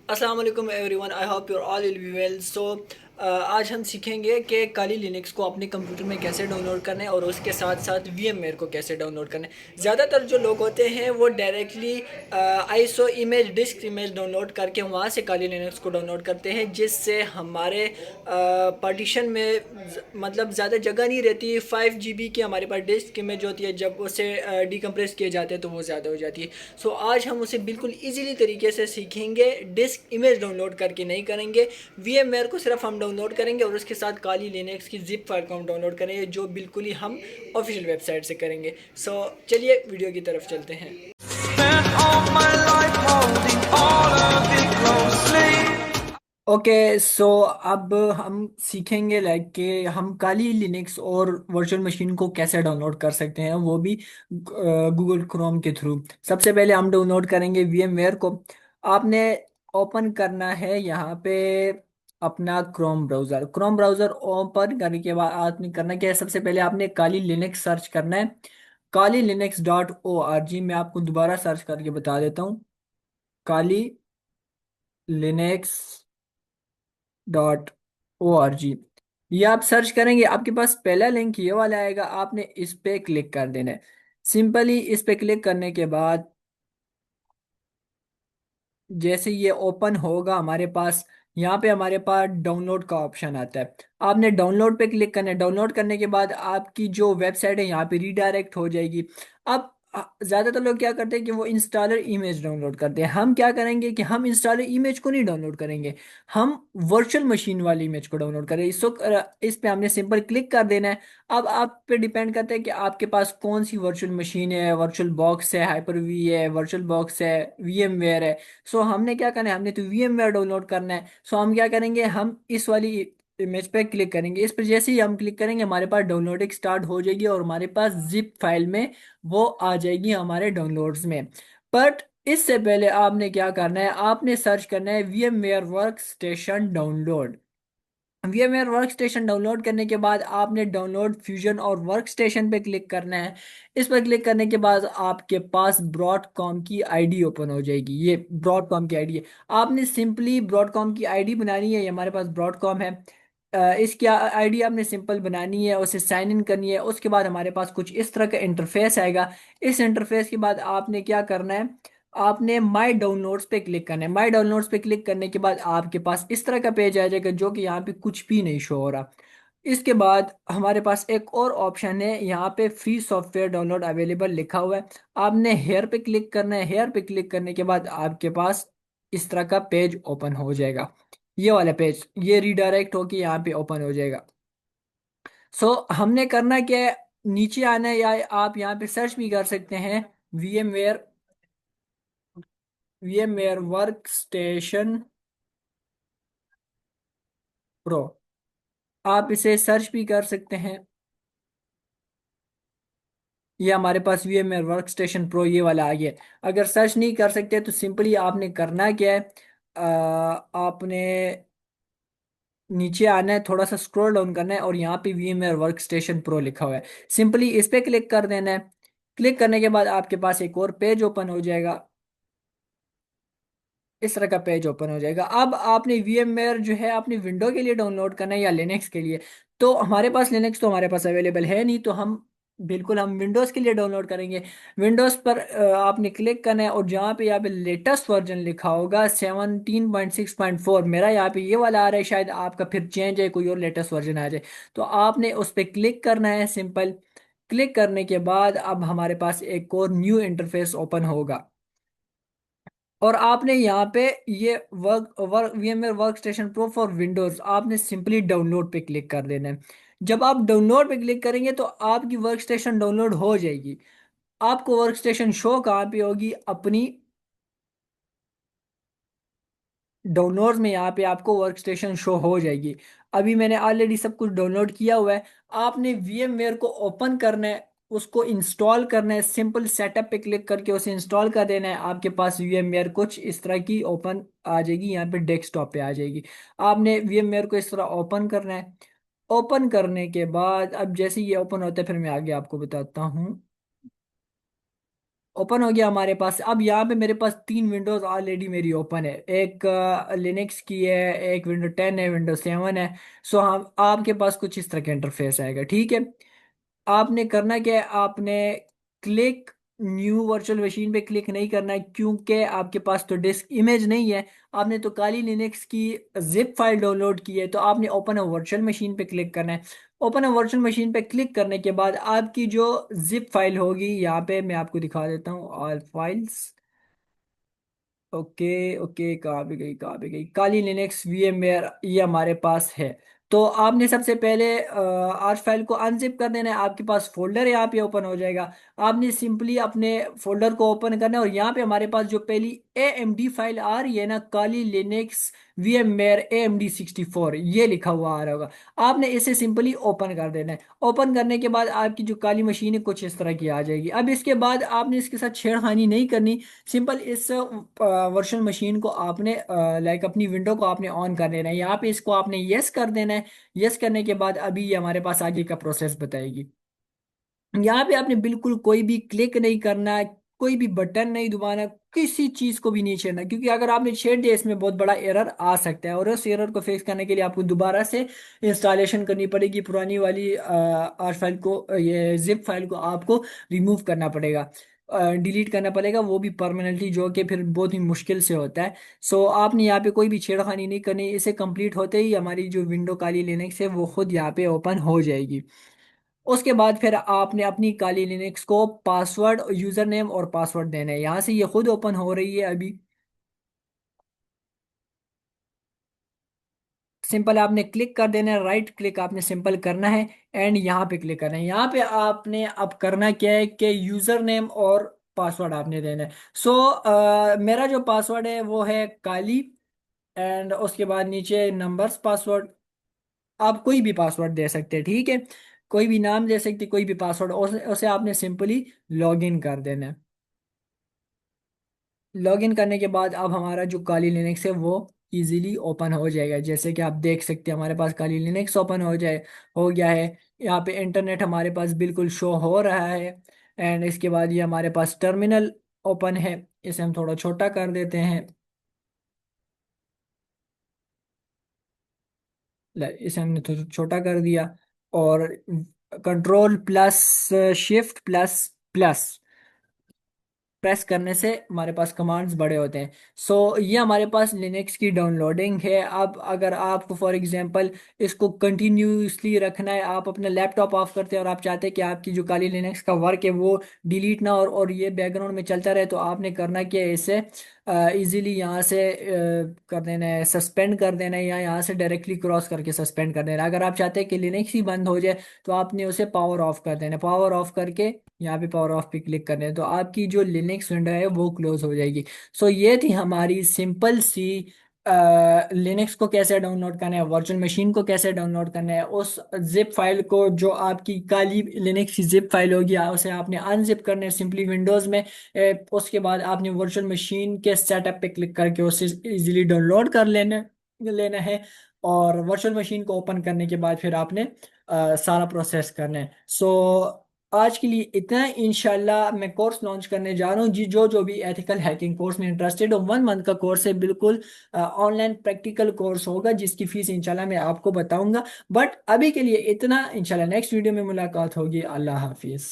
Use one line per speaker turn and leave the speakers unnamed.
अस्सलाम वालेकुम everyone, I hope your all will be well. आज हम सीखेंगे कि काली लिनक्स को अपने कंप्यूटर में कैसे डाउनलोड करना है और उसके साथ साथ वीएमवेयर को कैसे डाउनलोड करना है। ज़्यादातर जो लोग होते हैं वो directly ISO image disc image download करके वहाँ से काली लिनक्स को डाउनलोड करते हैं, जिससे हमारे पार्टीशन में मतलब ज़्यादा जगह नहीं रहती। 5 GB की हमारे पास डिस्क इमेज होती है, जब उसे डिकम्प्रेस किए जाते हैं तो वो ज़्यादा हो जाती है। आज हम उसे बिल्कुल ईजीली तरीके से सीखेंगे। डिस्क इमेज डाउनलोड करके नहीं करेंगे, वीएमवेयर को सिर्फ हम डाउनलोड करेंगे और उसके साथ काली लिनक्स की जिप फाइल को हम डाउनलोड करेंगे, जो बिल्कुल ही हम ऑफिशियल वेबसाइट से करेंगे। चलिए वीडियो की तरफ चलते हैं। ओके, अब हम सीखेंगे लाइक कि हम काली लिनक्स और वर्चुअल मशीन को कैसे डाउनलोड कर सकते हैं, वो भी गूगल क्रोम के थ्रू। सबसे पहले हम डाउनलोड करेंगे वीएमवेयर को। आपने ओपन करना है यहाँ पे अपना क्रोम ब्राउज़र ओपन करने के बाद आपने करना क्या है, सबसे पहले आपने काली लिनक्स सर्च करना है। काली लिनक्स .org, मैं आपको दोबारा सर्च करके बता देता हूँ। काली लिनक्स .org, ये आप सर्च करेंगे, आपके पास पहला लिंक ये वाला आएगा, आपने इस पे क्लिक कर देना है। सिंपली इस पे क्लिक करने के बाद जैसे ये ओपन होगा हमारे पास, यहाँ पे हमारे पास डाउनलोड का ऑप्शन आता है। आपने डाउनलोड पे क्लिक करना है। डाउनलोड करने के बाद आपकी जो वेबसाइट है यहाँ पे रीडायरेक्ट हो जाएगी। अब ज्यादातर लोग क्या करते हैं कि वो इंस्टॉलर इमेज डाउनलोड करते हैं। हम क्या करेंगे कि हम इंस्टॉलर इमेज को नहीं डाउनलोड करेंगे, हम वर्चुअल मशीन वाली इमेज को डाउनलोड करें। इस पे हमने सिंपल क्लिक कर देना है। अब आप पे डिपेंड करता है कि आपके पास कौन सी वर्चुअल मशीन है, वर्चुअल बॉक्स है, हाइपर वी है, वर्चुअल बॉक्स है, वीएमवेयर है। हमने क्या करना है, हमने तो वीएमवेयर डाउनलोड करना है। हम क्या करेंगे, हम इस वाली इमेज पे क्लिक करेंगे। इस पर जैसे ही हम क्लिक करेंगे हमारे पास डाउनलोडिंग स्टार्ट हो जाएगी और हमारे पास जिप फाइल में वो आ जाएगी हमारे डाउनलोड्स में। बट इससे पहले आपने क्या करना है, आपने सर्च करना है VMware work station download. VMware work station download करने के बाद आपने डाउनलोड फ्यूजन और वर्क स्टेशन पे क्लिक करना है। इस पर क्लिक करने के बाद आपके पास ब्रॉडकॉम की आईडी ओपन हो जाएगी। ये ब्रॉडकॉम की आईडी है। आपने सिंपली ब्रॉडकॉम की आईडी बनानी है। ये हमारे पास ब्रॉडकॉम है। इसकी आईडी आपने सिंपल बनानी है, उसे साइन इन करनी है। उसके बाद हमारे पास कुछ इस तरह का इंटरफेस आएगा। इस इंटरफेस के बाद आपने क्या करना है, आपने माई डाउनलोड्स पे क्लिक करना है। माई डाउनलोड्स पे क्लिक करने के बाद आपके पास इस तरह का पेज आ जाएगा, जो कि यहाँ पे कुछ भी नहीं शो हो रहा। इसके बाद हमारे पास एक और ऑप्शन है, यहाँ पे फ्री सॉफ्टवेयर डाउनलोड अवेलेबल लिखा हुआ है। आपने हेयर पे क्लिक करना है। हेयर पे क्लिक करने के बाद आपके पास इस तरह का पेज ओपन हो जाएगा। ये वाला पेज ये रिडायरेक्ट होके यहाँ पे ओपन हो जाएगा। हमने करना क्या है, नीचे आना है, या आप यहाँ पे सर्च भी कर सकते हैं VMware VMware work station pro. आप इसे सर्च भी कर सकते हैं। ये हमारे पास वीएमवेयर वर्क स्टेशन प्रो ये वाला आ गया। अगर सर्च नहीं कर सकते तो सिंपली आपने करना क्या है, आपने नीचे आना है, थोड़ा सा स्क्रॉल डाउन करना है और यहाँ पे वीएमवेयर वर्क स्टेशन प्रो लिखा हुआ है। सिंपली इस पे क्लिक कर देना है। क्लिक करने के बाद आपके पास एक और पेज ओपन हो जाएगा। इस तरह का पेज ओपन हो जाएगा। अब आपने VMware जो है आपने विंडो के लिए डाउनलोड करना है या लिनक्स के लिए। तो हमारे पास लिनक्स तो हमारे पास अवेलेबल है नहीं, तो हम विंडोज़ के लिए डाउनलोड करेंगे। विंडोज़ पर आपने क्लिक करना है और जहाँ पे यहाँ पे लेटेस्ट वर्जन लिखा होगा 17.6.4, मेरा यहाँ पे ये वाला आ रहा है, शायद आपका फिर चेंज है, कोई और लेटेस्ट वर्जन आ जाए। तो आपने उस पर क्लिक करना है सिंपल। क्लिक करने के बाद अब हमारे पास एक और न्यू इंटरफेस ओपन होगा और आपने यहाँ पे ये work work VMware work station pro for Windows आपने सिंपली डाउनलोड पे क्लिक कर देना है। जब आप डाउनलोड पे क्लिक करेंगे तो आपकी वर्क स्टेशन डाउनलोड हो जाएगी। आपको वर्क स्टेशन शो कहाँ पे होगी, अपनी डाउनलोड में यहाँ पे आपको वर्क स्टेशन शो हो जाएगी। अभी मैंने ऑलरेडी सब कुछ डाउनलोड किया हुआ है। आपने VMware को ओपन करना है, उसको इंस्टॉल करना है। सिंपल सेटअप पे क्लिक करके उसे इंस्टॉल कर देना है। आपके पास VMware कुछ इस तरह की ओपन आ जाएगी, यहाँ पे डेस्कटॉप पे आ जाएगी। आपने VMware को इस तरह ओपन करना है। ओपन करने के बाद अब जैसे ये ओपन होता है फिर मैं आगे आपको बताता हूँ। ओपन हो गया हमारे पास। अब यहाँ पे मेरे पास तीन विंडोज ऑलरेडी मेरी ओपन है, एक लिनक्स की है, एक विंडो 10 है, विंडो 7 है। सो हम आपके पास कुछ इस तरह का इंटरफेस आएगा, ठीक है। आपने करना क्या है, आपने क्लिक न्यू वर्चुअल मशीन पे क्लिक नहीं करना है, क्योंकि आपके पास तो डिस्क इमेज नहीं है। आपने तो काली लिनक्स की जिप फाइल डाउनलोड की है, तो आपने ओपन अ वर्चुअल मशीन पे क्लिक करना है। ओपन अ वर्चुअल मशीन पे क्लिक करने के बाद आपकी जो जिप फाइल होगी, यहाँ पे मैं आपको दिखा देता हूँ, ऑल फाइल्स। ओके ओके, कहाँ पे गई, कहाँ पे गई, काली लिनक्स वीएमवेयर, ये हमारे पास है। तो आपने सबसे पहले आर्च फाइल को अनजिप कर देना है, आपके पास फोल्डर यहाँ पे ओपन हो जाएगा। आपने सिंपली अपने फोल्डर को ओपन करना है, और यहाँ पे हमारे पास जो पहली AMD फाइल आ रही है ना, काली लिनक्स वीएमवेयर AMD 64, ये लिखा हुआ आ रहा होगा। आपने इसे सिंपली ओपन कर देना है। ओपन करने के बाद आपकी जो काली मशीन है कुछ इस तरह की आ जाएगी। अब इसके बाद आपने इसके साथ छेड़खानी नहीं करनी। सिंपल इस वर्चुअल मशीन को आपने लाइक अपनी विंडो को आपने ऑन कर देना है, यहाँ पे इसको आपने यस कर देना है। यस करने के बाद अभी ये हमारे पास आगे का प्रोसेस बताएगी। यहाँ पे आपने बिल्कुल कोई भी क्लिक नहीं करना है, कोई भी बटन नहीं दबाना, किसी चीज को भी नहीं छेड़ना, क्योंकि अगर आपने छेड़ दिया इसमें बहुत बड़ा एरर आ सकता है, और उस एरर को फिक्स करने के लिए आपको दोबारा से इंस्टॉलेशन करनी पड़ेगी, पुरानी वाली आर फाइल को, ये जिप फाइल को आपको रिमूव करना पड़ेगा, डिलीट करना पड़ेगा, वो भी परमानेंटली, जो कि फिर बहुत ही मुश्किल से होता है। सो आपने यहाँ पे कोई भी छेड़खानी नहीं करनी। इसे कंप्लीट होते ही हमारी जो विंडो काली लिनक्स है वो खुद यहाँ पे ओपन हो जाएगी। उसके बाद फिर आपने अपनी काली लिनक्स को पासवर्ड, यूजर नेम और पासवर्ड देना है। यहाँ से ये खुद ओपन हो रही है अभी। सिंपल आपने क्लिक कर देना है, राइट क्लिक आपने सिंपल करना है, एंड यहाँ पे क्लिक करना है। यहाँ पे आपने अब करना क्या है कि यूजर नेम और पासवर्ड आपने देना है। मेरा जो पासवर्ड है वो है काली, एंड उसके बाद नीचे नंबर्स पासवर्ड। आप कोई भी पासवर्ड दे सकते हैं, ठीक है, कोई भी नाम दे सकते, कोई भी पासवर्ड, उसे आपने सिंपली लॉग इन कर देना है। लॉगिन करने के बाद अब हमारा जो काली लिनक्स है वो इजीली ओपन हो जाएगा। जैसे कि आप देख सकते हैं हमारे पास काली लिनक्स ओपन हो गया है। यहाँ पे इंटरनेट हमारे पास बिल्कुल शो हो रहा है। एंड इसके बाद ये हमारे पास टर्मिनल ओपन है। इसे हम थोड़ा छोटा कर देते हैं। इसे हमने थोड़ा छोटा कर दिया, और control plus shift plus plus press करने से हमारे पास कमांड्स बड़े होते हैं। ये हमारे पास लिनक्स की डाउनलोडिंग है। अब अगर आपको फॉर एग्जांपल इसको कंटिन्यूसली रखना है, आप अपना लैपटॉप ऑफ करते हैं और आप चाहते हैं कि आपकी जो काली लिनक्स का वर्क है वो डिलीट ना और ये बैकग्राउंड में चलता रहे, तो आपने करना क्या है, इसे इजीली यहाँ से कर देना है, सस्पेंड कर देना है, या यहाँ से डायरेक्टली क्रॉस करके सस्पेंड कर देना है। अगर आप चाहते हैं कि लिनक्स ही बंद हो जाए, तो आपने उसे पावर ऑफ कर देना है। पावर ऑफ करके यहाँ पे पावर ऑफ पे क्लिक करना है, तो आपकी जो लिनक्स विंडो है वो क्लोज हो जाएगी। ये थी हमारी सिंपल सी लिनक्स को कैसे डाउनलोड करना है, वर्चुअल मशीन को कैसे डाउनलोड करना है, उस जिप फाइल को, जो आपकी काली लिनक्स की जिप फाइल होगी, उसे आपने अनजिप करना है सिंपली विंडोज में। उसके बाद आपने वर्चुअल मशीन के सेटअप पे क्लिक करके उसे इजीली डाउनलोड कर लेना है। और वर्चुअल मशीन को ओपन करने के बाद फिर आपने सारा प्रोसेस करना है। आज के लिए इतना है। इंशाल्लाह मैं कोर्स लॉन्च करने जा रहा हूँ जी। जो जो भी एथिकल हैकिंग कोर्स में इंटरेस्टेड हो, 1 मंथ का कोर्स है, बिल्कुल ऑनलाइन प्रैक्टिकल कोर्स होगा, जिसकी फीस इंशाल्लाह मैं आपको बताऊंगा। बट अभी के लिए इतना, इंशाल्लाह नेक्स्ट वीडियो में मुलाकात होगी। अल्लाह हाफिज।